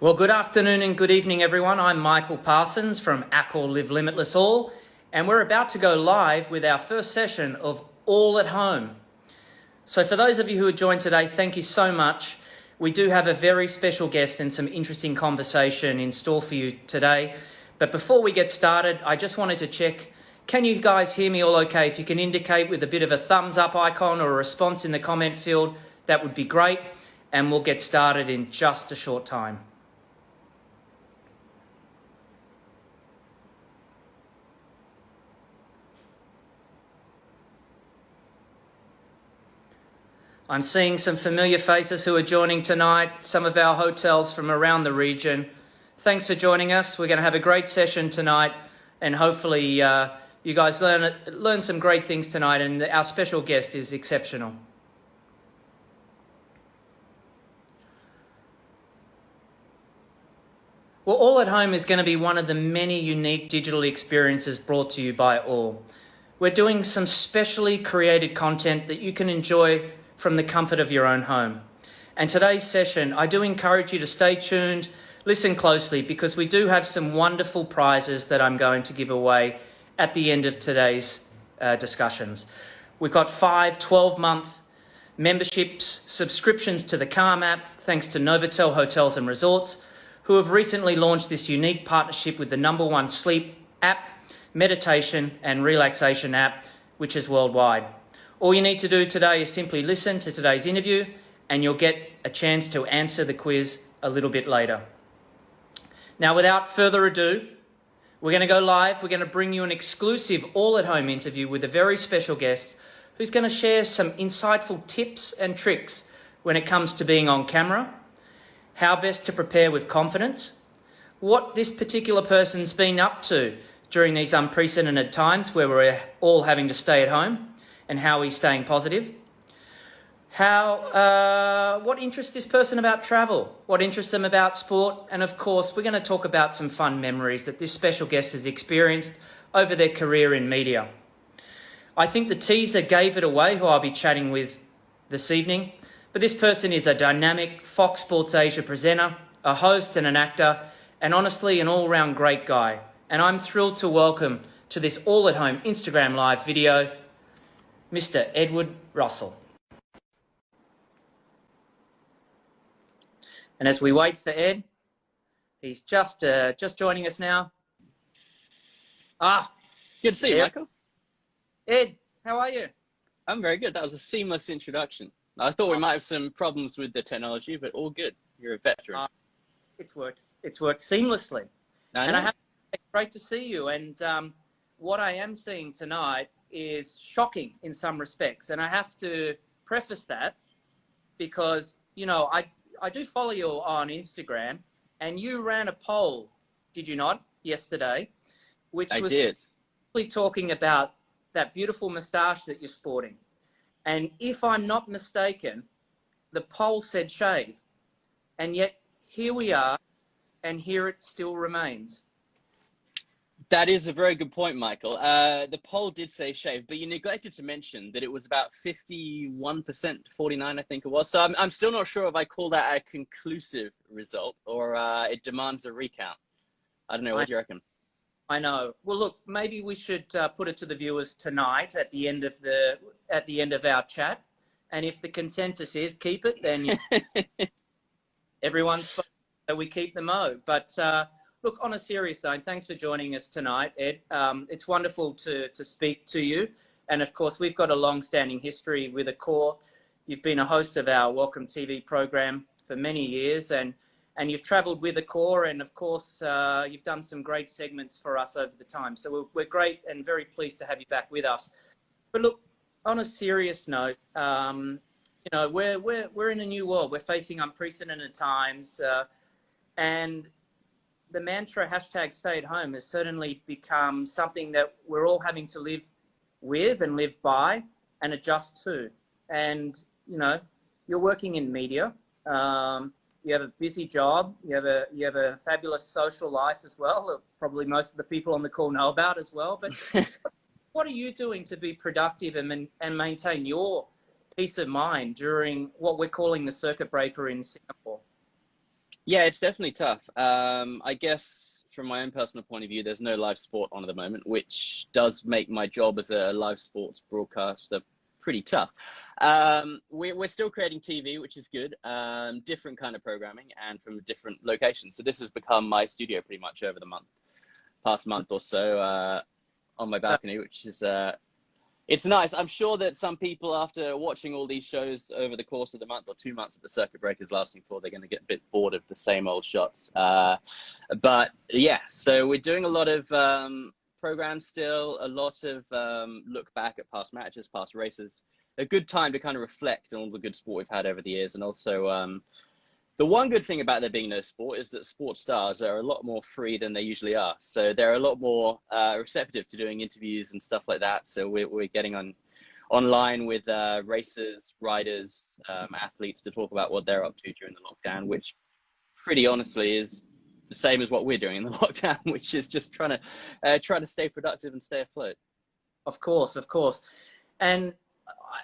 Well, good afternoon and good evening, everyone. I'm Michael Parsons from ACL Live Limitless All, and we're about to go live with our first session of All at Home. So for those of you who have joined today, thank you so much. We do have a very special guest and some interesting conversation in store for you today. But before we get started, I just wanted to check, can you guys hear me all okay? If you can indicate with a bit of a thumbs up icon or a response in the comment field, that would be great. And we'll get started in just a short time. I'm seeing some familiar faces who are joining tonight, some of our hotels from around the region. Thanks for joining us. We're going to have a great session tonight, and hopefully you guys learn some great things tonight, and our special guest is exceptional. Well, All at Home is going to be one of the many unique digital experiences brought to you by All. We're doing some specially created content that you can enjoy from the comfort of your own home. And today's session, I do encourage you to stay tuned, listen closely, because we do have some wonderful prizes that I'm going to give away at the end of today's discussions. We've got 5 12-month memberships, subscriptions to the Calm app, thanks to Novotel Hotels and Resorts, who have recently launched this unique partnership with the #1 sleep app, meditation and relaxation app, which is worldwide. All you need to do today is simply listen to today's interview, and you'll get a chance to answer the quiz a little bit later. Now, without further ado, we're going to go live. We're going to bring you an exclusive all-at-home interview with a very special guest who's going to share some insightful tips and tricks when it comes to being on camera, how best to prepare with confidence, what this particular person's been up to during these unprecedented times where we're all having to stay at home, and how he's staying positive. What interests this person about travel? What interests them about sport? And of course, we're going to talk about some fun memories that this special guest has experienced over their career in media. I think the teaser gave it away, who I'll be chatting with this evening. But this person is a dynamic Fox Sports Asia presenter, a host and an actor, and honestly, an all-round great guy. And I'm thrilled to welcome to this all-at-home Instagram Live video, Mr. Edward Russell. And as we wait for Ed, he's just joining us now. Good to see you, Michael. Ed, how are you? I'm very good. That was a seamless introduction. I thought we might have some problems with the technology, but all good. You're a veteran. It's worked seamlessly. And I have to say, it's great to see you. And what I am seeing tonight is shocking in some respects. And I have to preface that because, you know, I do follow you on Instagram, and you ran a poll, did you not, yesterday? Which I was did. Talking about that beautiful moustache that you're sporting. And if I'm not mistaken, the poll said shave. And yet here we are, and here it still remains. That is a very good point, Michael. The poll did say shave, but you neglected to mention that it was about 51%, 49, I think it was. So I'm still not sure if I call that a conclusive result or it demands a recount. I don't know. What do you reckon? I know. Well, look, maybe we should put it to the viewers tonight at the end of our chat. And if the consensus is keep it, then everyone's fine, so we keep the mo. But look, on a serious note, thanks for joining us tonight, Ed. It's wonderful to speak to you. And of course, we've got a long-standing history with Accor. You've been a host of our Welcome TV program for many years, and you've travelled with Accor, and of course, you've done some great segments for us over the time. So we're great and very pleased to have you back with us. But look, on a serious note, you know, we're in a new world. We're facing unprecedented times, and the mantra #stay at home has certainly become something that we're all having to live with and live by and adjust to. And, you know, you're working in media. You have a busy job. You have a fabulous social life as well. Probably most of the people on the call know about as well. But what are you doing to be productive and maintain your peace of mind during what we're calling the circuit breaker in Singapore? Yeah, it's definitely tough. I guess from my own personal point of view, there's no live sport on at the moment, which does make my job as a live sports broadcaster pretty tough. We're still creating TV, which is good, different kind of programming and from different locations. So this has become my studio pretty much over the past month or so, on my balcony, which is it's nice. I'm sure that some people, after watching all these shows over the course of the month or 2 months that the circuit break is lasting for, they're going to get a bit bored of the same old shots. But yeah, so we're doing a lot of programs still, a lot of look back at past matches, past races. A good time to kind of reflect on all the good sport we've had over the years, and also the one good thing about there being no sport is that sports stars are a lot more free than they usually are. So they're a lot more receptive to doing interviews and stuff like that. So we're getting online with racers, riders, athletes to talk about what they're up to during the lockdown, which pretty honestly is the same as what we're doing in the lockdown, which is just trying to stay productive and stay afloat. Of course, of course. And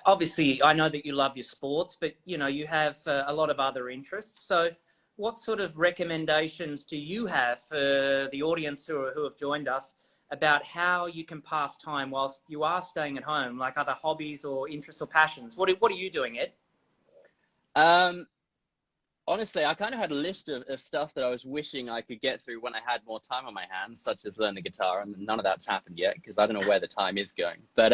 obviously, I know that you love your sports, but you know you have a lot of other interests. So, what sort of recommendations do you have for the audience who have joined us about how you can pass time whilst you are staying at home, like other hobbies or interests or passions? What are you doing, Ed? Um, Honestly, I kind of had a list of stuff that I was wishing I could get through when I had more time on my hands, such as learn the guitar, and none of that's happened yet because I don't know where the time is going. But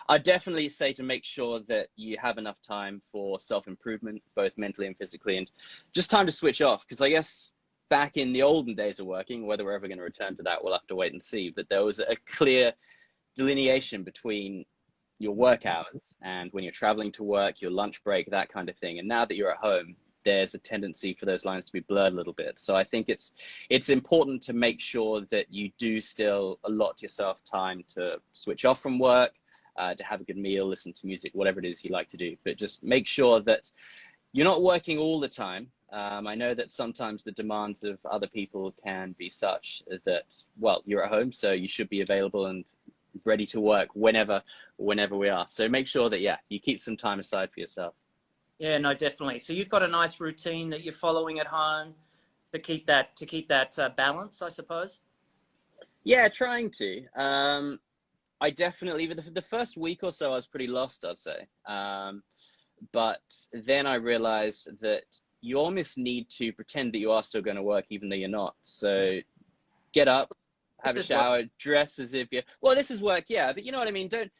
I definitely say to make sure that you have enough time for self-improvement, both mentally and physically, and just time to switch off. Because I guess back in the olden days of working, whether we're ever going to return to that, we'll have to wait and see. But there was a clear delineation between your work hours and when you're traveling to work, your lunch break, that kind of thing. And now that you're at home, there's a tendency for those lines to be blurred a little bit. So I think it's important to make sure that you do still allot yourself time to switch off from work, to have a good meal, listen to music, whatever it is you like to do. But just make sure that you're not working all the time. I know that sometimes the demands of other people can be such that, well, you're at home, so you should be available and ready to work whenever we are. So make sure that, yeah, you keep some time aside for yourself. Yeah, no, definitely. So you've got a nice routine that you're following at home to keep that balance, I suppose. Yeah, trying to. I definitely, the first week or so, I was pretty lost, I'd say. But then I realized that you almost need to pretend that you are still going to work, even though you're not. So get up, have a shower, dress as if you're, well, this is work, yeah, but you know what I mean? Don't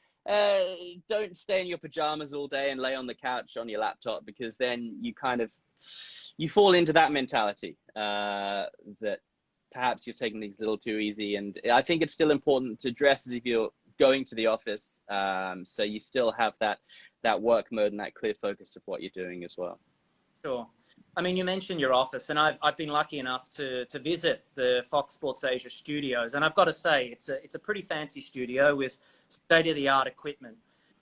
stay in your pajamas all day and lay on the couch on your laptop, because then you fall into that mentality that perhaps you're taking things a little too easy. And I think it's still important to dress as if you're going to the office, so you still have that work mode and that clear focus of what you're doing as well. Sure. I mean, you mentioned your office, and I've been lucky enough to visit the Fox Sports Asia studios, and I've got to say it's a pretty fancy studio with state-of-the-art equipment.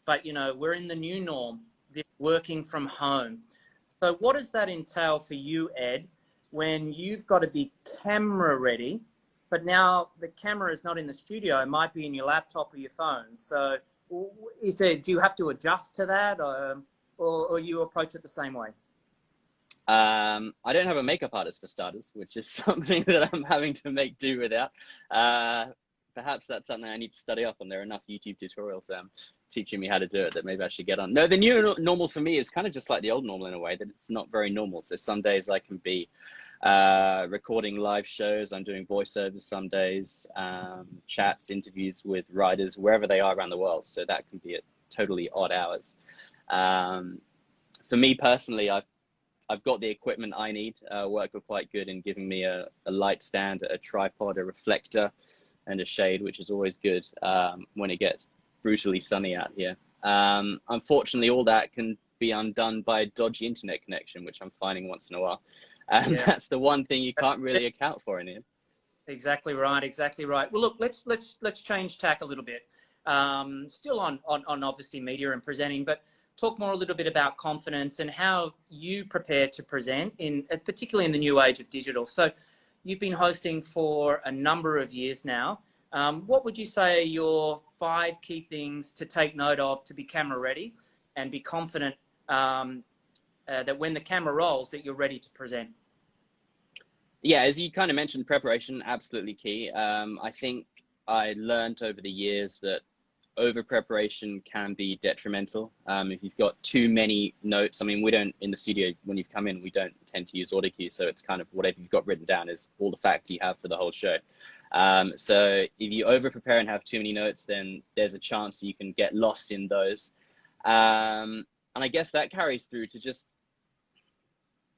But you know, we're in the new norm, this working from home. So what does that entail for you, Ed, when you've got to be camera ready, but now the camera is not in the studio, it might be in your laptop or your phone. So do you have to adjust to that, or you approach it the same way? I don't have a makeup artist for starters, which is something that I'm having to make do without. Perhaps that's something I need to study up on. There are enough YouTube tutorials teaching me how to do it that maybe I should get on. No, the new normal for me is kind of just like the old normal in a way, that it's not very normal. So some days I can be recording live shows. I'm doing voiceovers some days, chats, interviews with riders, wherever they are around the world. So that can be at totally odd hours. For me personally, I've got the equipment I need. Work are quite good in giving me a light stand, a tripod, a reflector, and a shade, which is always good when it gets brutally sunny out here. Unfortunately, all that can be undone by a dodgy internet connection, which I'm finding once in a while. And yeah, that's the one thing you can't really account for in here. Exactly right. Exactly right. Well, look, let's change tack a little bit. Still on obviously media and presenting, but talk more a little bit about confidence and how you prepare to present particularly in the new age of digital. So you've been hosting for a number of years now. What would you say are your 5 key things to take note of to be camera ready and be confident that when the camera rolls that you're ready to present? Yeah, as you kind of mentioned, preparation, absolutely key. I think I learned over the years that over preparation can be detrimental. If you've got too many notes, I mean, we don't, in the studio, when you've come in, we don't tend to use audio cues. So it's kind of whatever you've got written down is all the facts you have for the whole show. So if you over prepare and have too many notes, then there's a chance you can get lost in those. And I guess that carries through to just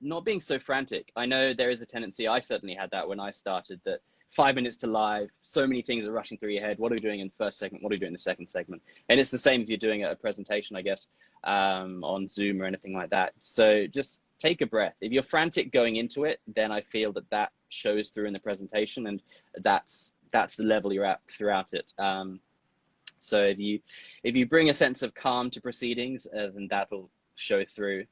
not being so frantic. I know there is a tendency, I certainly had that when I started, that 5 minutes to live, so many things are rushing through your head. What are we doing in the first segment? What are we doing in the second segment? And it's the same if you're doing a presentation, I guess, on Zoom or anything like that. So just take a breath. If you're frantic going into it, then I feel that that shows through in the presentation, and that's the level you're at throughout it. So if you bring a sense of calm to proceedings, then that'll show through.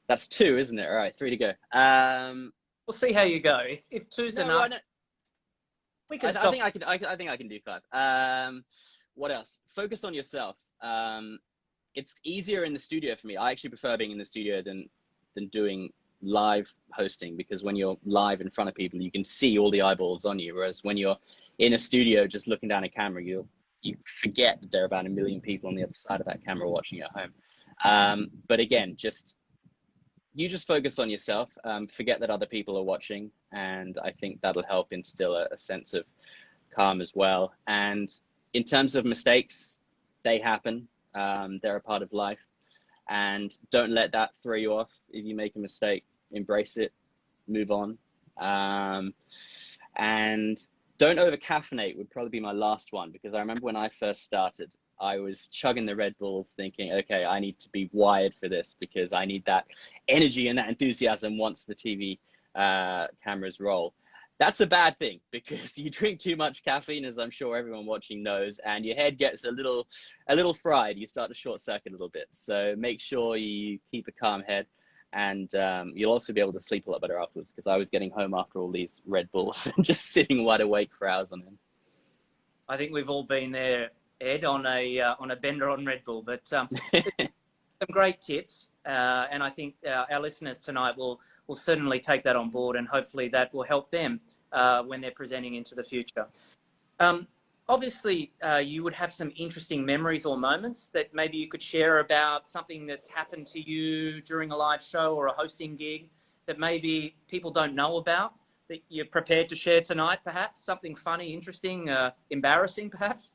That's two, isn't it? All right, three to go. We'll see how you go. If two's enough, we can stop. I think I can do five. What else? Focus on yourself. It's easier in the studio for me. I actually prefer being in the studio than doing live hosting, because when you're live in front of people, you can see all the eyeballs on you. Whereas when you're in a studio just looking down a camera, you forget that there are about 1 million people on the other side of that camera watching you at home. But again, you just focus on yourself, forget that other people are watching, and I think that'll help instill a sense of calm as well. And in terms of mistakes, they happen. They're a part of life, and don't let that throw you off. If you make a mistake, embrace it, move on. And don't over caffeinate would probably be my last one, because I remember when I first started, I was chugging the Red Bulls thinking, okay, I need to be wired for this, because I need that energy and that enthusiasm once the TV cameras roll. That's a bad thing, because you drink too much caffeine, as I'm sure everyone watching knows, and your head gets a little fried. You start to short circuit a little bit. So make sure you keep a calm head, and you'll also be able to sleep a lot better afterwards, because I was getting home after all these Red Bulls and just sitting wide awake for hours on end. I think we've all been there, Ed, on a bender on Red Bull. But some great tips, and I think our listeners tonight will certainly take that on board, and hopefully that will help them when they're presenting into the future. Obviously, you would have some interesting memories or moments that maybe you could share about something that's happened to you during a live show or a hosting gig that maybe people don't know about, that you're prepared to share tonight, perhaps? Something funny, interesting, embarrassing, perhaps?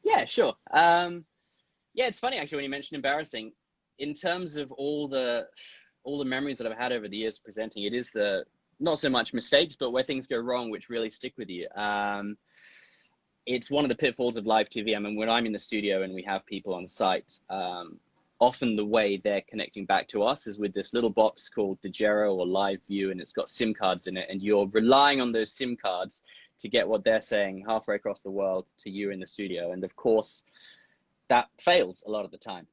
Yeah, sure. Yeah, it's funny actually when you mentioned embarrassing. In terms of all the memories that I've had over the years presenting, it is the not so much mistakes, but where things go wrong, which really stick with you. It's one of the pitfalls of live TV. I mean, when I'm in the studio and we have people on site, often the way they're connecting back to us is with this little box called Degero or Live View, and it's got SIM cards in it, and you're relying on those SIM cards to get what they're saying halfway across the world to you in the studio. And of course, that fails a lot of the time.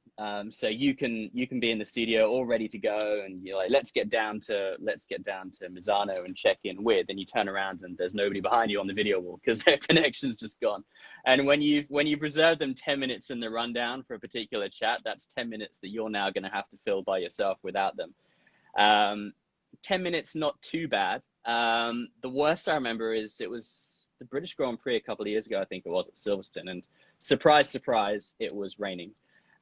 So you can be in the studio all ready to go, and you're like, let's get down to Misano and check in with, and you turn around and there's nobody behind you on the video wall because their connection's just gone. And when you preserve them 10 minutes in the rundown for a particular chat, that's 10 minutes that you're now going to have to fill by yourself without them. 10 minutes, not too bad. The worst I remember is it was the British Grand Prix a couple of years ago, I think it was, at Silverstone, and surprise, surprise, it was raining.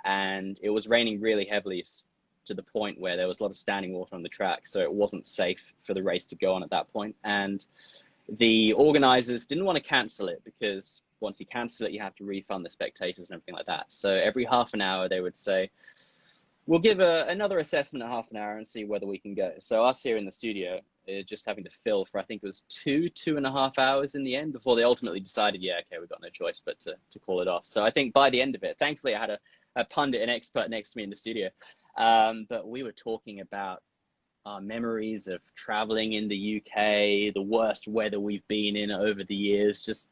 And it was raining really heavily to the point where there was a lot of standing water on the track, so it wasn't safe for the race to go on at that point. And the organizers didn't want to cancel it, because once you cancel it, you have to refund the spectators and everything like that. So every half an hour, they would say, we'll give another assessment at half an hour and see whether we can go. So us here in the studio, just having to fill for, I think it was 2.5 hours in the end, before they ultimately decided, yeah, okay, we've got no choice but to call it off. So I think by the end of it, thankfully I had a pundit, an expert next to me in the studio. But we were talking about our memories of traveling in the UK, the worst weather we've been in over the years, just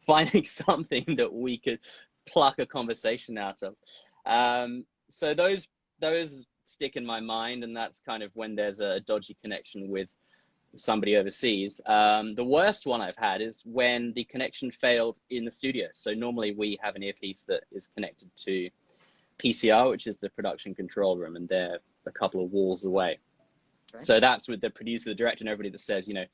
finding something that we could pluck a conversation out of. So those stick in my mind, and that's kind of when there's a dodgy connection with somebody overseas. The worst one I've had is when the connection failed in the studio. So normally we have an earpiece that is connected to PCR, which is the production control room, and they're a couple of walls away. Okay. So that's with the producer, the director, and everybody that says, you know,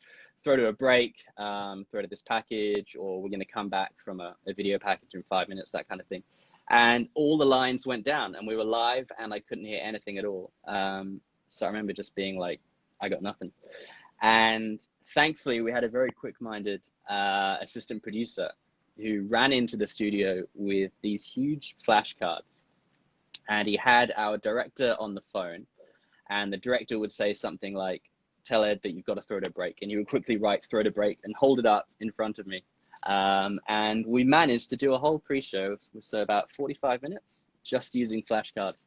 throw to a break, throw to this package, or we're going to come back from a video package in 5 minutes, that kind of thing. And all the lines went down, and we were live, and I couldn't hear anything at all. So I remember just being like, I got nothing. And thankfully, we had a very quick-minded assistant producer who ran into the studio with these huge flashcards. And he had our director on the phone, and the director would say something like, tell Ed that you've got to throw to break. And he would quickly write throw to break and hold it up in front of me. And we managed to do a whole pre-show, so about 45 minutes, just using flashcards,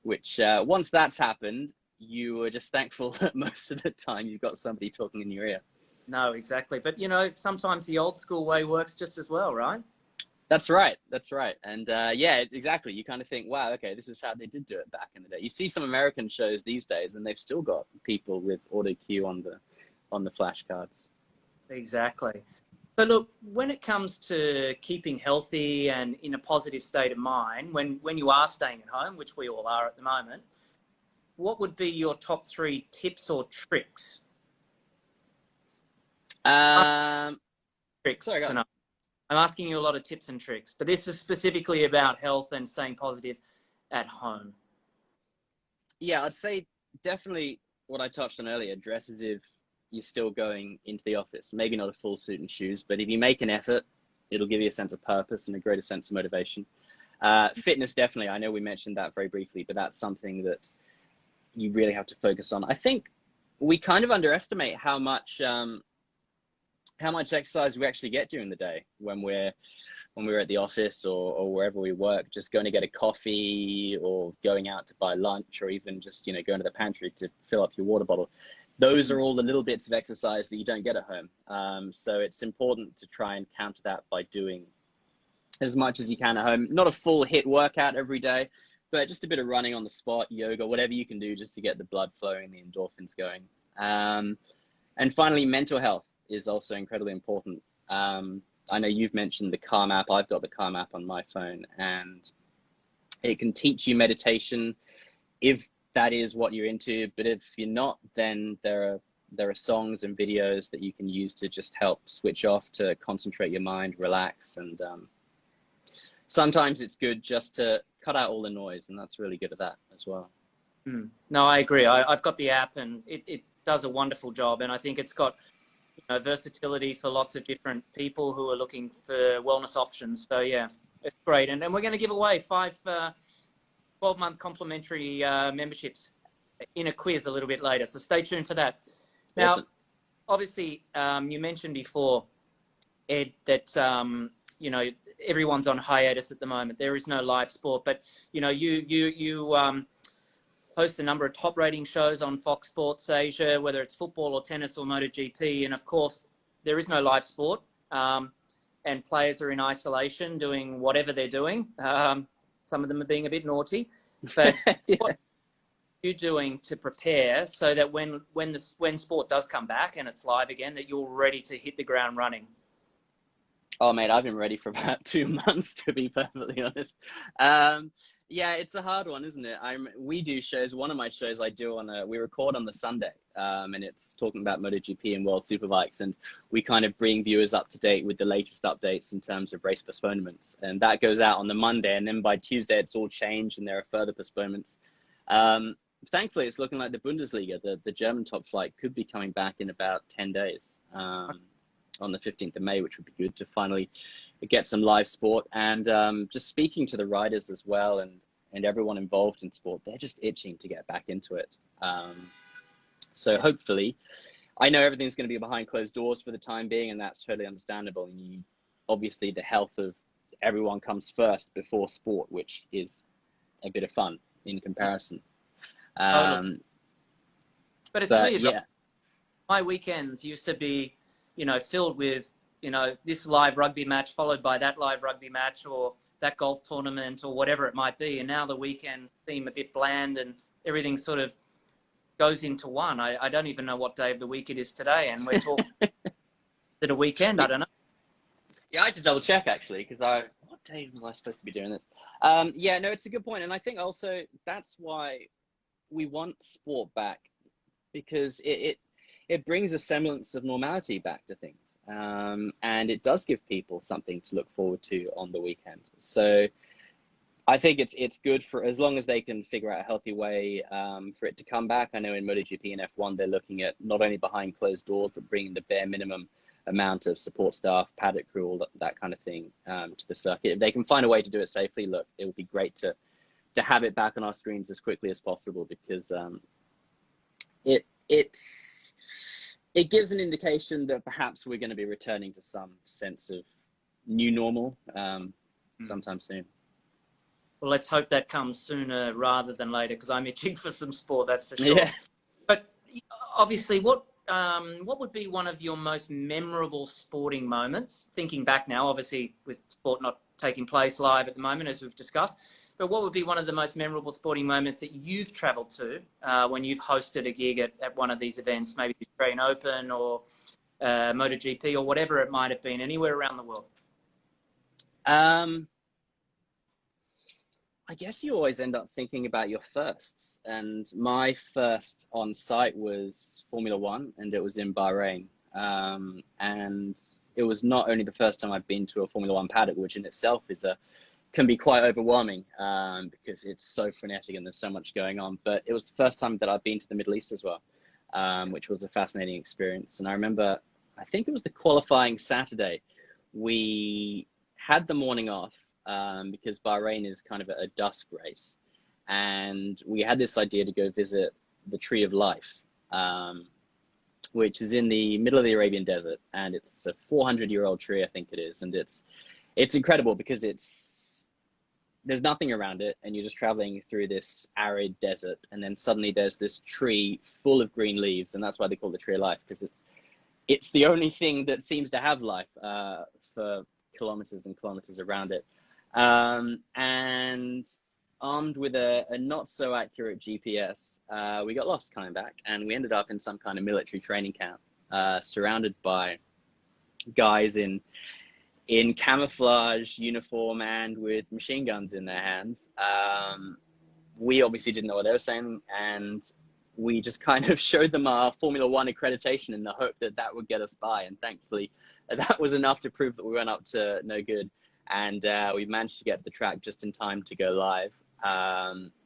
which once that's happened, you were just thankful that most of the time you've got somebody talking in your ear. No, exactly. But, you know, sometimes the old school way works just as well, right? That's right. That's right. And yeah, exactly. You kind of think, wow, okay, this is how they did do it back in the day. You see some American shows these days, and they've still got people with auto cue on the flashcards. Exactly. So look, when it comes to keeping healthy and in a positive state of mind, when you are staying at home, which we all are at the moment, what would be your top 3 tips or tricks? Tricks Sorry, go on. tonight. I'm asking you a lot of tips and tricks, but this is specifically about health and staying positive at home. Yeah, I'd say definitely what I touched on earlier, dress as if you're still going into the office. Maybe not a full suit and shoes, but if you make an effort, it'll give you a sense of purpose and a greater sense of motivation. Fitness, definitely. I know we mentioned that very briefly, but that's something that you really have to focus on. I think we kind of underestimate how much exercise we actually get during the day when we're at the office or wherever we work, just going to get a coffee or going out to buy lunch or even just, you know, going to the pantry to fill up your water bottle. Those are all the little bits of exercise that you don't get at home. So it's important to try and counter that by doing as much as you can at home. Not a full HIIT workout every day, but just a bit of running on the spot, yoga, whatever you can do just to get the blood flowing, the endorphins going. And finally, mental health is also incredibly important. I know you've mentioned the Calm app. I've got the Calm app on my phone, and it can teach you meditation if that is what you're into. But if you're not, then there are songs and videos that you can use to just help switch off, to concentrate your mind, relax. And sometimes it's good just to cut out all the noise, and that's really good at that as well. No, I agree. I've got the app, and it does a wonderful job. And I think it's got, you know, versatility for lots of different people who are looking for wellness options. So yeah, it's great. And we're going to give away 5 12-month complimentary memberships in a quiz a little bit later. So stay tuned for that. Now, Awesome. Obviously, you mentioned before, Ed, that you know, everyone's on hiatus at the moment. There is no live sport, but you know, you host a number of top rating shows on Fox Sports Asia, whether it's football or tennis or MotoGP. And of course, there is no live sport, and players are in isolation doing whatever they're doing. Some of them are being a bit naughty, but Yeah. what are you doing to prepare so that when sport does come back and it's live again, that you're ready to hit the ground running? Oh, mate, I've been ready for about 2 months, to be perfectly honest. Yeah, it's a hard one, isn't it? We do shows. One of my shows I do we record on the Sunday, and it's talking about MotoGP and World Superbikes, and we kind of bring viewers up to date with the latest updates in terms of race postponements. And that goes out on the Monday, and then by Tuesday it's all changed and there are further postponements. Thankfully, it's looking like the Bundesliga, the German top flight, could be coming back in about 10 days. On the 15th of May, which would be good to finally get some live sport. And just speaking to the riders as well, and everyone involved in sport, they're just itching to get back into it. So hopefully, I know everything's going to be behind closed doors for the time being, and that's totally understandable. And obviously, the health of everyone comes first before sport, which is a bit of fun in comparison. But it's weird. Yeah. My weekends used to be, you know, filled with, you know, this live rugby match followed by that live rugby match or that golf tournament or whatever it might be. And now the weekends seem a bit bland and everything sort of goes into one. I don't even know what day of the week it is today. And we're talking to the weekend. I don't know. Yeah, I had to double check actually, because what day was I supposed to be doing this? Yeah, no, it's a good point. And I think also that's why we want sport back because it brings a semblance of normality back to things. And it does give people something to look forward to on the weekend. So I think it's good for as long as they can figure out a healthy way for it to come back. I know in MotoGP and F1, they're looking at not only behind closed doors, but bringing the bare minimum amount of support staff, paddock crew, all that kind of thing to the circuit. If they can find a way to do it safely, look, it would be great to have it back on our screens as quickly as possible, because it gives an indication that perhaps we're going to be returning to some sense of new normal sometime soon. Well, let's hope that comes sooner rather than later, because I'm itching for some sport, that's for sure. Yeah. But obviously, what would be one of your most memorable sporting moments? Thinking back now, obviously, with sport not taking place live at the moment, as we've discussed, but what would be one of the most memorable sporting moments that you've travelled to when you've hosted a gig at one of these events, maybe the Australian Open or MotoGP or whatever it might have been, anywhere around the world? I guess you always end up thinking about your firsts, and my first on site was Formula One, and it was in Bahrain. And it was not only the first time I'd been to a Formula One paddock, which in itself can be quite overwhelming because it's so frenetic and there's so much going on, but it was the first time that I'd been to the Middle East as well, which was a fascinating experience. And I remember, I think it was the qualifying Saturday, we had the morning off, because Bahrain is kind of a dusk race, and we had this idea to go visit the Tree of Life, which is in the middle of the Arabian Desert, and it's a 400-year-old tree, I think it is, and it's incredible because there's nothing around it, and you're just traveling through this arid desert, and then suddenly there's this tree full of green leaves, and that's why they call it the Tree of Life, because it's the only thing that seems to have life for kilometers and kilometers around it. And armed with a not so accurate GPS, we got lost coming back, and we ended up in some kind of military training camp, surrounded by guys in camouflage uniform and with machine guns in their hands. We obviously didn't know what they were saying, and we just kind of showed them our Formula One accreditation in the hope that would get us by. And thankfully, that was enough to prove that we went up to no good. And we managed to get to the track just in time to go live.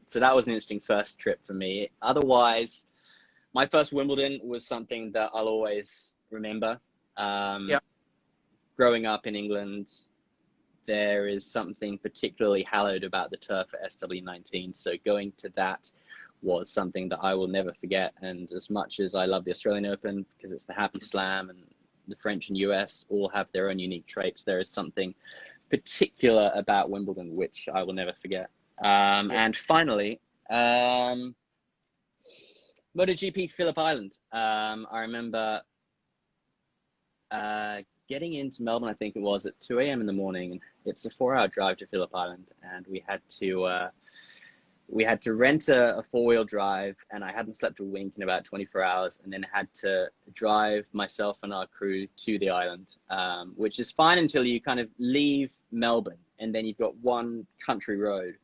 So that was an interesting first trip for me. Otherwise, my first Wimbledon was something that I'll always remember. Yeah. Growing up in England, there is something particularly hallowed about the turf at SW19. So going to that was something that I will never forget. And as much as I love the Australian Open, because it's the Happy Slam, and the French and US all have their own unique traits, there is something particular about Wimbledon which I will never forget. And finally, MotoGP Phillip Island. I remember getting into Melbourne, I think it was, at 2 a.m. in the morning. It's a 4-hour drive to Phillip Island, and we had to rent a 4-wheel drive, and I hadn't slept a wink in about 24 hours, and then had to drive myself and our crew to the island, which is fine until you kind of leave Melbourne, and then you've got one country road,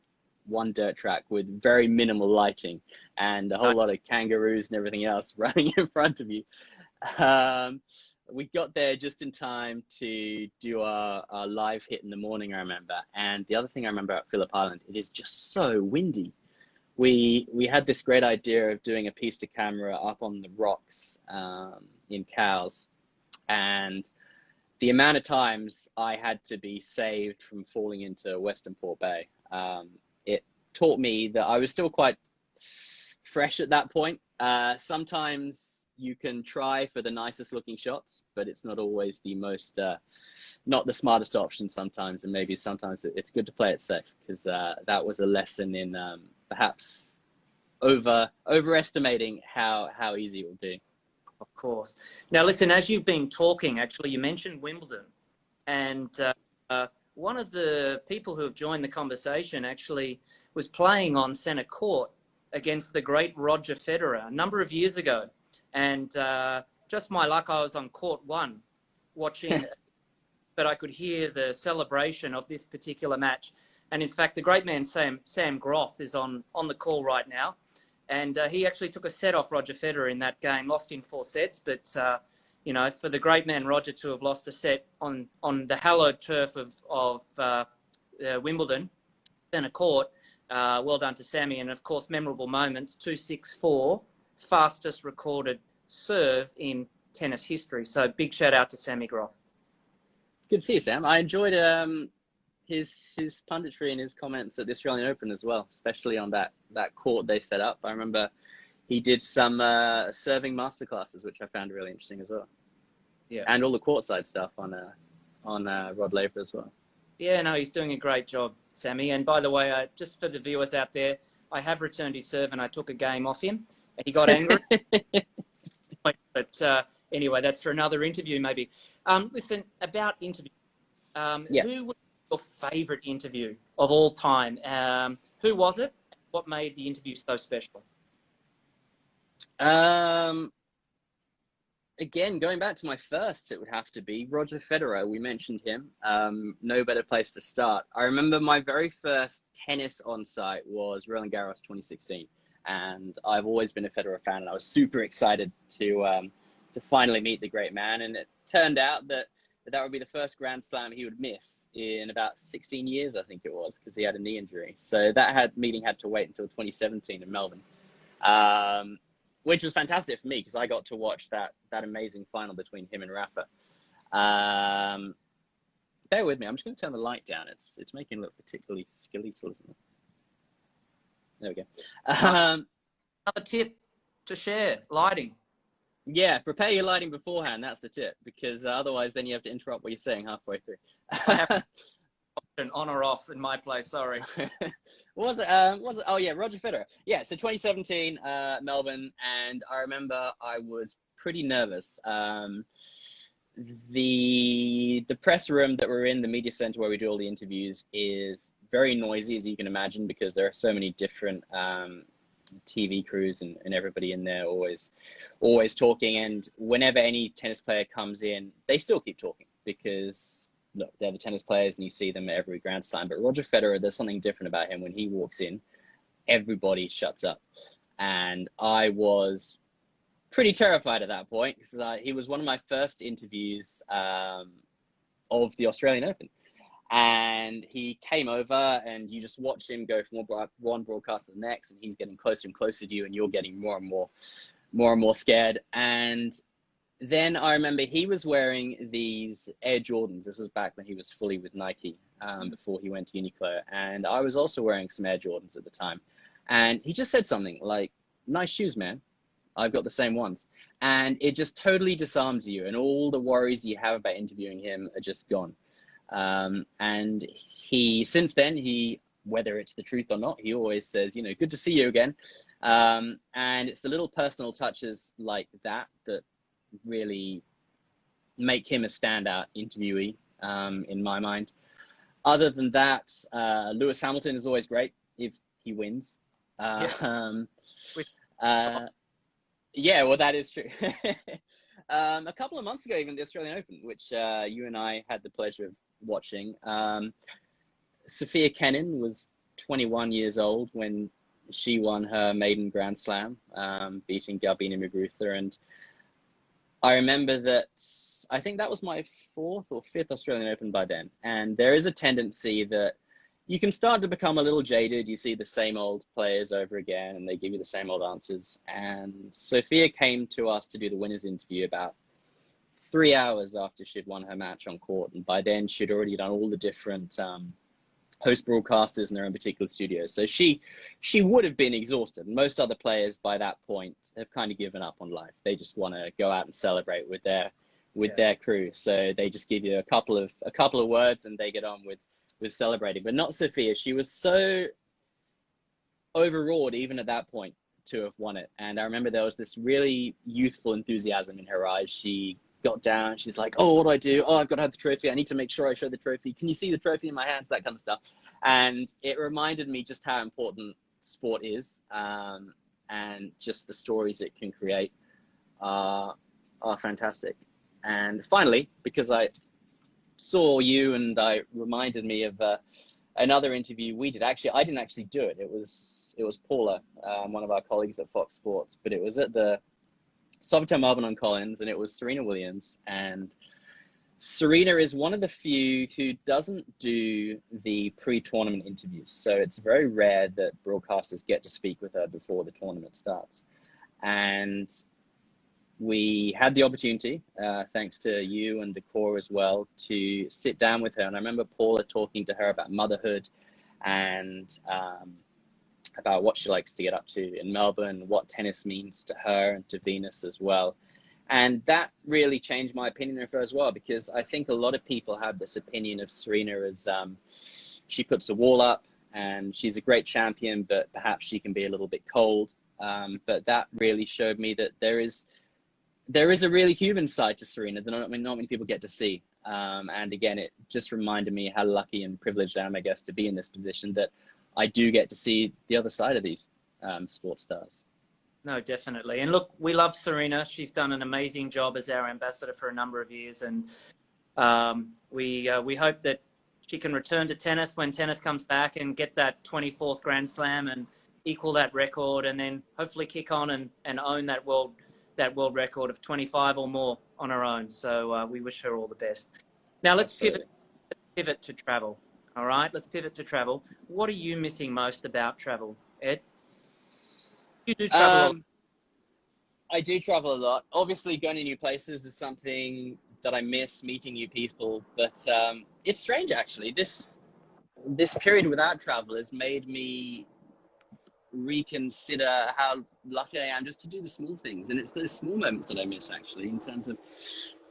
one dirt track with very minimal lighting, and a whole lot of kangaroos and everything else running in front of you. We got there just in time to do our live hit in the morning, I remember. And the other thing I remember at Phillip Island, it is just so windy. We had this great idea of doing a piece to camera up on the rocks in Cowes. And the amount of times I had to be saved from falling into Western Port Bay, it taught me that I was still quite fresh at that point. Sometimes you can try for the nicest looking shots, but it's not always the most, not the smartest option sometimes. And maybe sometimes it's good to play it safe, because that was a lesson in perhaps overestimating how easy it would be. Of course. Now, listen, as you've been talking, actually, you mentioned Wimbledon, and one of the people who have joined the conversation actually was playing on centre court against the great Roger Federer a number of years ago. And just my luck, I was on court 1 watching, but I could hear the celebration of this particular match. And in fact, the great man, Sam Groth, is on the call right now. And he actually took a set off Roger Federer in that game, lost in 4 sets. But, for the great man Roger to have lost a set on the hallowed turf of Wimbledon, centre court, well done to Sammy. And, of course, memorable moments, 2-6-4, fastest recorded serve in tennis history. So big shout out to Sammy Groth. Good to see you, Sam. I enjoyed his punditry and his comments at the Australian Open as well, especially on that court they set up. I remember he did some serving masterclasses, which I found really interesting as well. Yeah, and all the courtside stuff on Rod Laver as well. Yeah, no, he's doing a great job, Sammy. And by the way, just for the viewers out there, I have returned his serve and I took a game off him. And he got angry. But anyway, that's for another interview maybe. Listen, about interviews. Who was your favourite interview of all time? Who was it? What made the interview so special? Again, going back to my first, it would have to be Roger Federer. We mentioned him. No better place to start. I remember my very first tennis on site was Roland Garros 2016. And I've always been a Federer fan, and I was super excited to finally meet the great man. And it turned out that would be the first Grand Slam he would miss in about 16 years, I think it was, because he had a knee injury. So that meeting had to wait until 2017 in Melbourne, which was fantastic for me because I got to watch that amazing final between him and Rafa. Bear with me. I'm just going to turn the light down. It's making it look particularly skeletal, isn't it? There we go. Another tip to share, lighting. Yeah, prepare your lighting beforehand. That's the tip, because otherwise then you have to interrupt what you're saying halfway through. On or off in my place, sorry. Was it? Oh yeah, Roger Federer. Yeah, so 2017, Melbourne, and I remember I was pretty nervous. The press room that we're in, the media center where we do all the interviews, is very noisy, as you can imagine, because there are so many different TV crews and everybody in there always talking. And whenever any tennis player comes in, they still keep talking because, look, they're the tennis players and you see them at every Grand Slam. But Roger Federer, there's something different about him. When he walks in, everybody shuts up. And I was pretty terrified at that point because he was one of my first interviews of the Australian Open. And he came over and you just watch him go from one broadcast to the next, and he's getting closer and closer to you, and you're getting more and more scared. And then I remember he was wearing these Air Jordans. This was back when he was fully with Nike, before he went to Uniqlo. And I was also wearing some Air Jordans at the time. And he just said something like, "Nice shoes, man. I've got the same ones." And it just totally disarms you, and all the worries you have about interviewing him are just gone. And since then, whether it's the truth or not, he always says, "Good to see you again." And it's the little personal touches like that really make him a standout interviewee, in my mind. Other than that, Lewis Hamilton is always great if he wins. Yeah, well, that is true. A couple of months ago, even the Australian Open, which you and I had the pleasure of watching, Sophia Kenin was 21 years old when she won her maiden Grand Slam, beating Garbine Muguruza. And I remember that I think that was my 4th or 5th Australian Open by then. And there is a tendency that you can start to become a little jaded. You see the same old players over again, and they give you the same old answers. And Sophia came to us to do the winner's interview about 3 hours after she'd won her match on court. And by then she'd already done all the different host broadcasters in their own particular studios. So she would have been exhausted. Most other players by that point have kind of given up on life. They just want to go out and celebrate with their crew. So they just give you a couple of words and they get on with celebrating. But not Sophia. She was so overawed even at that point to have won it. And I remember there was this really youthful enthusiasm in her eyes. She got down, she's like, "Oh, what do I do? Oh, I've got to have the trophy. I need to make sure I show the trophy. Can you see the trophy in my hands?" That kind of stuff. And it reminded me just how important sport is, and just the stories it can create are fantastic. And finally, because I saw you and I reminded me of another interview we did. Actually, I didn't actually do it. It was was Paula, one of our colleagues at Fox Sports, but it was at the Sofitel Melbourne on Collins, and it was Serena Williams. And Serena is one of the few who doesn't do the pre-tournament interviews. So it's very rare that broadcasters get to speak with her before the tournament starts. And we had the opportunity, thanks to you and Decor as well, to sit down with her. And I remember Paula talking to her about motherhood and about what she likes to get up to in Melbourne, what tennis means to her and to Venus as well. And that really changed my opinion of her as well, because I think a lot of people have this opinion of Serena as she puts a wall up and she's a great champion, but perhaps she can be a little bit cold. But that really showed me that there is a really human side to Serena that not many people get to see. And again, it just reminded me how lucky and privileged I am, I guess, to be in this position, that I do get to see the other side of these sports stars. No, definitely. And look, we love Serena. She's done an amazing job as our ambassador for a number of years. And we hope that she can return to tennis when tennis comes back and get that 24th Grand Slam and equal that record, and then hopefully kick on and own that world record of 25 or more on her own. So we wish her all the best. Now let's pivot to travel. All right, let's pivot to travel. What are you missing most about travel, Ed? You do travel. I do travel a lot. Obviously, going to new places is something that I miss, meeting new people. But it's strange, actually. This period without travel has made me reconsider how lucky I am just to do the small things. And it's those small moments that I miss, actually, in terms of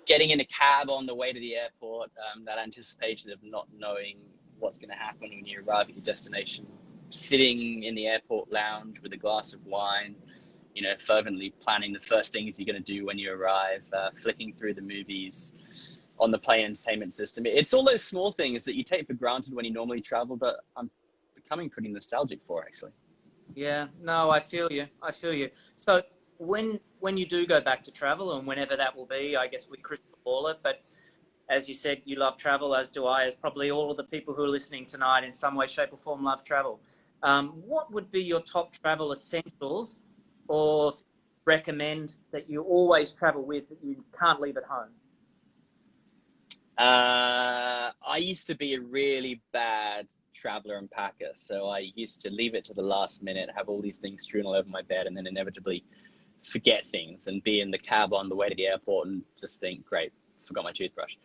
getting in a cab on the way to the airport, that anticipation of not knowing what's going to happen when you arrive at your destination, sitting in the airport lounge with a glass of wine, you know, fervently planning the first things you're going to do when you arrive, flicking through the movies on the plane entertainment system. It's all those small things that you take for granted when you normally travel that I'm becoming pretty nostalgic for, actually. Yeah, no, I feel you. So when you do go back to travel, and whenever that will be, I guess we crystal ball it, but as you said, you love travel, as do I, as probably all of the people who are listening tonight in some way, shape or form love travel. What would be your top travel essentials, or recommend that you always travel with that you can't leave at home? I used to be a really bad traveler and packer, so I used to leave it to the last minute, have all these things strewn all over my bed, and then inevitably forget things and be in the cab on the way to the airport and just think, great, forgot my toothbrush.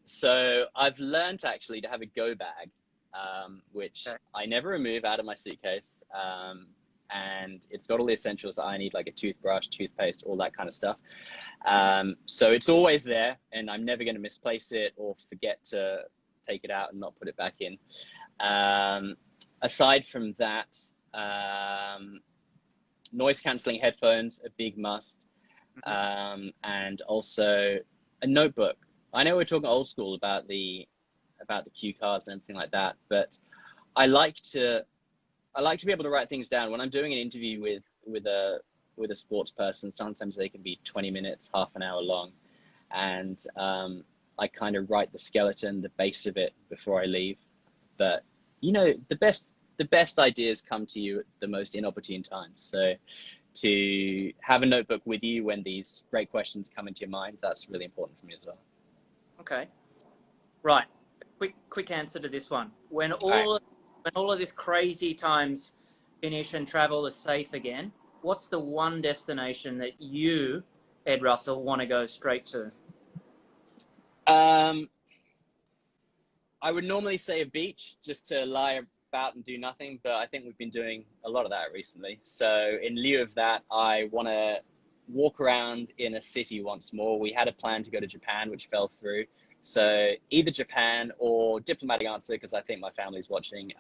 So I've learned actually to have a go bag, which I never remove out of my suitcase. And it's got all the essentials that I need, like a toothbrush, toothpaste, all that kind of stuff. So it's always there, and I'm never going to misplace it or forget to take it out and not put it back in. Aside from that, noise cancelling headphones, a big must. And also a notebook. I know we're talking old school about the cue cards and everything like that, but I like to be able to write things down. When I'm doing an interview with a sports person, sometimes they can be 20 minutes, half an hour long. And I kind of write the skeleton, the base of it before I leave. But, you know, the best ideas come to you at the most inopportune times. So to have a notebook with you when these great questions come into your mind, that's really important for me as well. Okay. Right. Quick answer to this one. When all of this crazy times finish and travel is safe again, what's the one destination that you, Ed Russell, want to go straight to? I would normally say a beach, just to lie about and do nothing, but I think we've been doing a lot of that recently. So in lieu of that, I want to walk around in a city once more. We had a plan to go to Japan, which fell through. So either Japan or diplomatic answer, because I think my family's watching,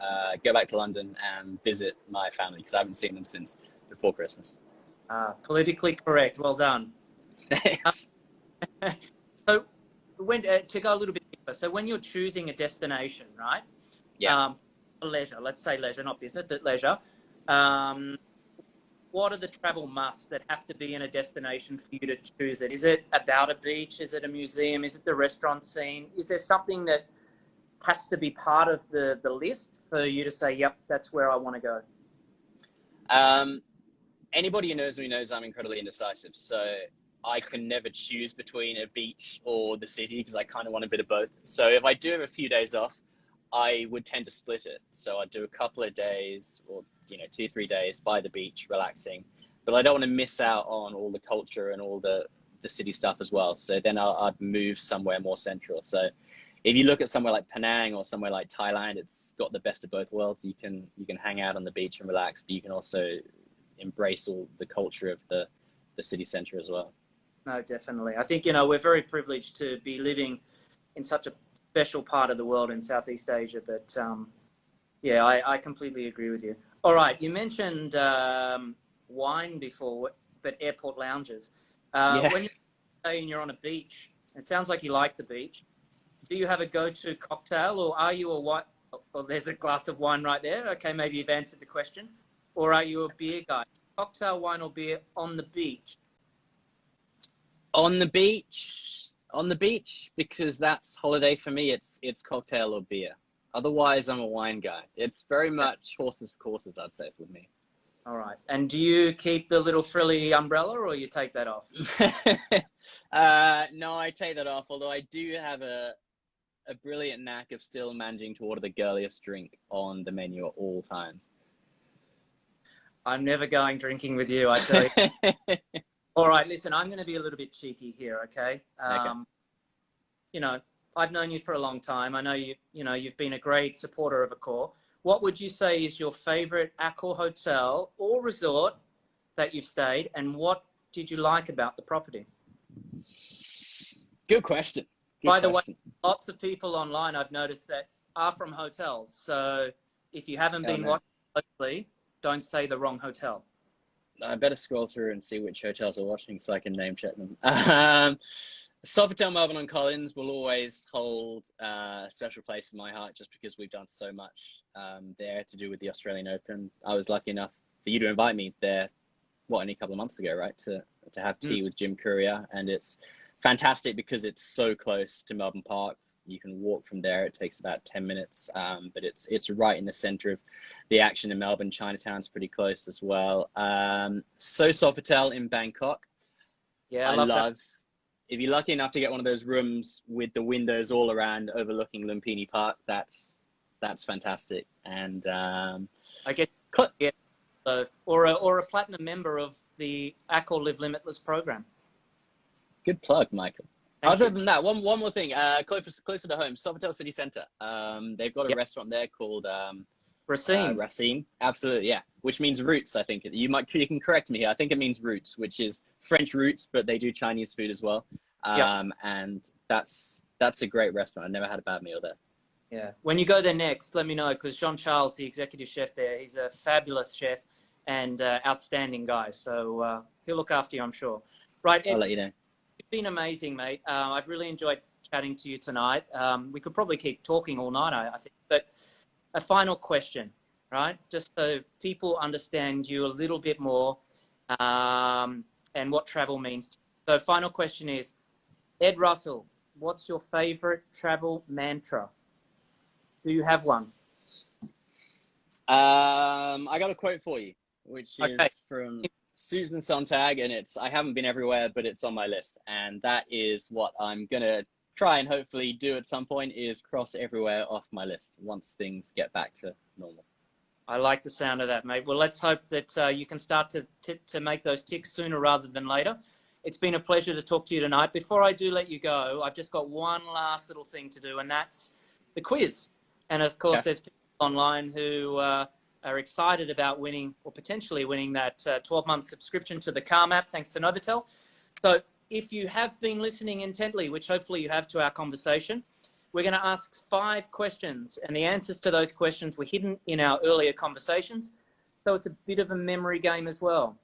go back to London and visit my family, because I haven't seen them since before Christmas. Politically correct. Well done. Thanks. So to go a little bit deeper, so when you're choosing a destination, right? Yeah. Leisure, let's say leisure, not business, but leisure. What are the travel musts that have to be in a destination for you to choose it? Is it about a beach? Is it a museum? Is it the restaurant scene? Is there something that has to be part of the list for you to say, yep, that's where I want to go? Anybody who knows me knows I'm incredibly indecisive. So I can never choose between a beach or the city because I kind of want a bit of both. So if I do have a few days off, I would tend to split it. So I'd do a couple of days or, 2, 3 days by the beach, relaxing. But I don't want to miss out on all the culture and all the city stuff as well. So then I'd move somewhere more central. So if you look at somewhere like Penang or somewhere like Thailand, it's got the best of both worlds. You can hang out on the beach and relax, but you can also embrace all the culture of the city center as well. No, definitely. I think, we're very privileged to be living in such a special part of the world in Southeast Asia that, I completely agree with you. All right. You mentioned wine before, but airport lounges. When you're on a beach, it sounds like you like the beach. Do you have a go-to cocktail, or are you a white? Well, there's a glass of wine right there. Okay, maybe you've answered the question. Or are you a beer guy? Cocktail, wine, or beer on the beach? On the beach, because that's holiday for me. It's cocktail or beer. Otherwise, I'm a wine guy. It's very much horses for courses, I'd say, with me. All right. And do you keep the little frilly umbrella, or you take that off? No, I take that off. Although I do have a brilliant knack of still managing to order the girliest drink on the menu at all times. I'm never going drinking with you, I tell you. All right, listen, I'm going to be a little bit cheeky here, okay? I've known you for a long time. I know you've been a great supporter of Accor. What would you say is your favorite Accor hotel or resort that you've stayed, and what did you like about the property? Good question. By the way, lots of people online I've noticed that are from hotels. So if you haven't been watching closely, don't say the wrong hotel. I better scroll through and see which hotels are watching so I can name check them. Sofitel Melbourne on Collins will always hold a special place in my heart just because we've done so much there to do with the Australian Open. I was lucky enough for you to invite me there, only a couple of months ago, right, to have tea with Jim Courier, and it's fantastic because it's so close to Melbourne Park. You can walk from there. It takes about 10 minutes, but it's right in the center of the action in Melbourne. Chinatown's pretty close as well. So Sofitel in Bangkok. Yeah, I love that. If you're lucky enough to get one of those rooms with the windows all around overlooking Lumpini Park, that's fantastic. And I guess or a platinum member of the Accor Live Limitless program. Good plug, Michael. Other than that, one more thing, closer to home, Sofitel City Centre. They've got a restaurant there called Racine. Racine, absolutely, yeah. Which means roots, I think. You can correct me here. I think it means roots, which is French roots, but they do Chinese food as well. And that's a great restaurant. I've never had a bad meal there. Yeah. When you go there next, let me know, because Jean-Charles, the executive chef there, he's a fabulous chef and outstanding guy. So he'll look after you, I'm sure. Right. I'll let you know. It's been amazing, mate. I've really enjoyed chatting to you tonight. We could probably keep talking all night, I think. But a final question, right? Just so people understand you a little bit more and what travel means to you. So final question is, Ed Russell, what's your favorite travel mantra? Do you have one? I got a quote for you, which is from Susan Sontag, and it's, I haven't been everywhere, but it's on my list. And that is what I'm going to try and hopefully do at some point, is cross everywhere off my list once things get back to normal. I like the sound of that, mate. Well, let's hope that you can start to make those ticks sooner rather than later. It's been a pleasure to talk to you tonight. Before I do let you go, I've just got one last little thing to do, and that's the quiz. And of course, there's people online who are excited about winning or potentially winning that 12-month subscription to the Calm app, thanks to Novotel. So if you have been listening intently, which hopefully you have to our conversation, we're going to ask 5 questions, and the answers to those questions were hidden in our earlier conversations. So it's a bit of a memory game as well.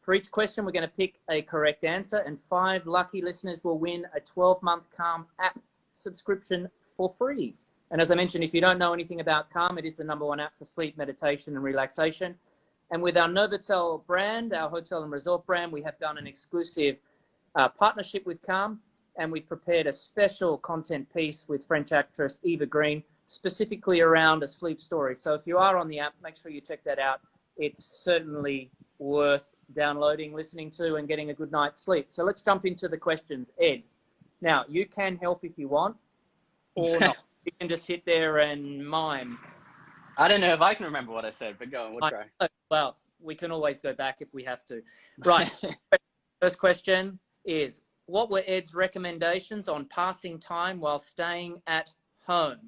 For each question, we're going to pick a correct answer, and 5 lucky listeners will win a 12-month Calm app subscription for free. And as I mentioned, if you don't know anything about Calm, it is the #1 app for sleep, meditation, and relaxation. And with our Novotel brand, our hotel and resort brand, we have done an exclusive partnership with Calm, and we've prepared a special content piece with French actress Eva Green, specifically around a sleep story. So if you are on the app, make sure you check that out. it's certainly worth downloading, listening to, and getting a good night's sleep. So let's jump into the questions. Ed, now you can help if you want or not. You can just sit there and mime. I don't know if I can remember what I said, but go on, we'll try. Well, we can always go back if we have to. Right. First question is, what were Ed's recommendations on passing time while staying at home?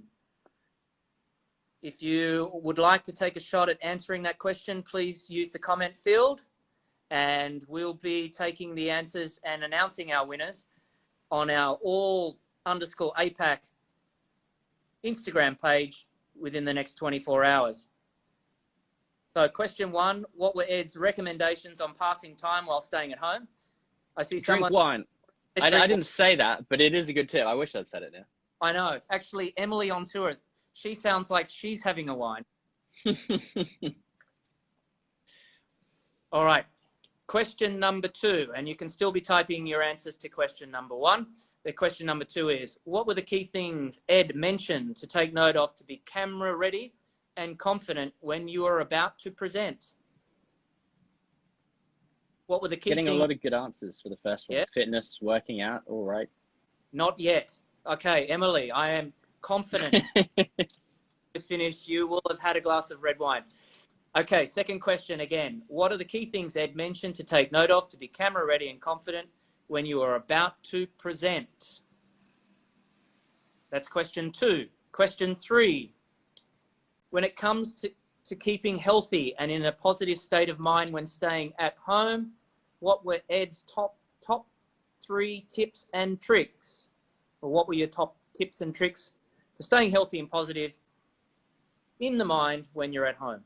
If you would like to take a shot at answering that question, please use the comment field, and we'll be taking the answers and announcing our winners on our all_APAC Instagram page within the next 24 hours. So question 1, what were Ed's recommendations on passing time while staying at home? I see Drink wine. I didn't say that, but it is a good tip. I wish I'd said it now. I know. Actually, Emily on tour, she sounds like she's having a wine. All right. Question number 2, and you can still be typing your answers to question number 1. The question number 2 is, what were the key things Ed mentioned to take note of to be camera ready and confident when you are about to present? What were the key Getting things? a lot of good answers for the first one. Yeah. Fitness, working out, all right. Not yet. Okay, Emily, I am confident. Finished, you will have had a glass of red wine. Okay, second question again. What are the key things Ed mentioned to take note of to be camera ready and confident when you are about to present? That's question 2. Question 3. When it comes to keeping healthy and in a positive state of mind when staying at home, what were Ed's top 3 tips and tricks? Or what were your top tips and tricks for staying healthy and positive in the mind when you're at home?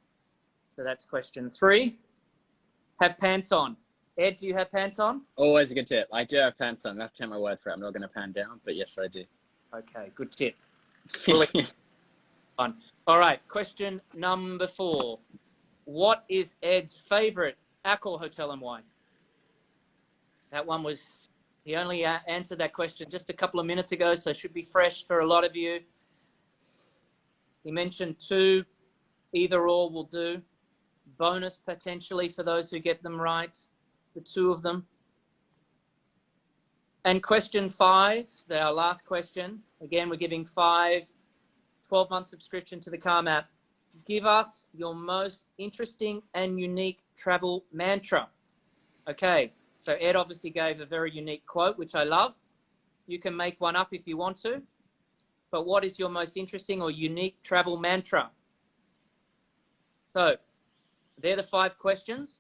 So that's question 3. Have pants on. Ed, do you have pants on? Always a good tip. I do have pants on. I have to take my word for it. I'm not going to pan down, but yes, I do. Okay, good tip. All right, question number 4. What is Ed's favorite Accor hotel and wine? That one was, he only answered that question just a couple of minutes ago, so it should be fresh for a lot of you. He mentioned 2, either or will do. Bonus potentially for those who get them right, the 2 of them. And question 5, our last question. Again, we're giving 5 12-month subscription to the Calm app. Give us your most interesting and unique travel mantra. Okay, so Ed obviously gave a very unique quote, which I love. You can make one up if you want to. But what is your most interesting or unique travel mantra? So they're the 5 questions.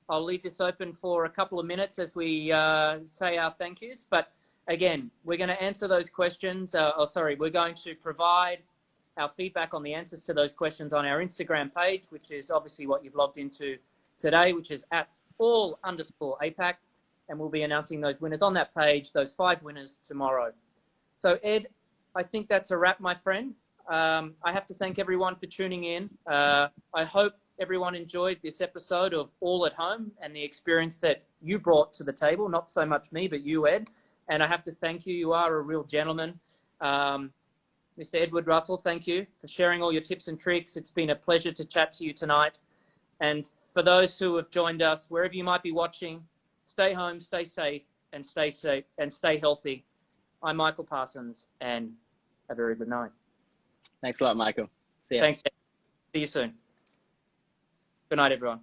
I'll leave this open for a couple of minutes as we say our thank yous. But again, we're going to answer those questions. We're going to provide our feedback on the answers to those questions on our Instagram page, which is obviously what you've logged into today, which is at all_APAC. And we'll be announcing those winners on that page, those 5 winners tomorrow. So Ed, I think that's a wrap, my friend. I have to thank everyone for tuning in. I hope everyone enjoyed this episode of All at Home and the experience that you brought to the table, not so much me, but you, Ed. And I have to thank you. You are a real gentleman. Mr. Edward Russell, thank you for sharing all your tips and tricks. It's been a pleasure to chat to you tonight. And for those who have joined us, wherever you might be watching, stay home, stay safe, and stay healthy. I'm Michael Parsons, and a very good night. Thanks a lot, Michael. See ya. Thanks. See you soon. Good night, everyone.